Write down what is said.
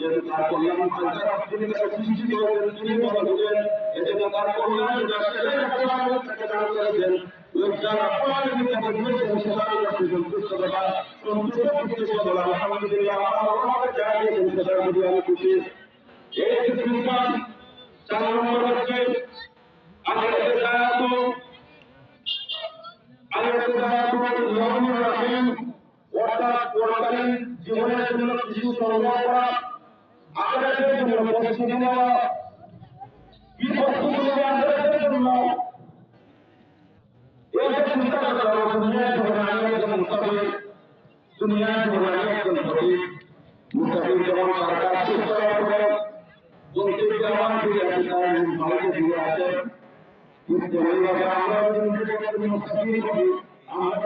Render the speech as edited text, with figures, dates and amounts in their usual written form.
এবং তার কল্যাণ তিনি সৃষ্টি করেছেন, তিনি বলেছেন এজন্য তার কল্যাণ করেছেন। আলহামদুলিল্লাহ আমাদের আমি খুশি। এই খ্রিস্টান 4 নম্বর হচ্ছে অর্থাৎ পরকালীন জীবনের জন্য কিছু সংগ্রহ করা, আখেরাতের জন্য প্রস্তুতি নেওয়া। কি প্রস্তুতি নেবে আখেরাতের জন্য? এটা চিন্তা করতে হবে। দুনিয়ার জীবনে আমি একজন মুসাফির, দুনিয়ার জীবনে আমি একজন ফকির। মুসাফির যেমন তার কাজ শেষ করার পরে গন্তব্যে আমার ফিরে আসে, তার বাড়িতে ফিরে আসে। কিন্তু আমরা মুসাফির করি, আমরা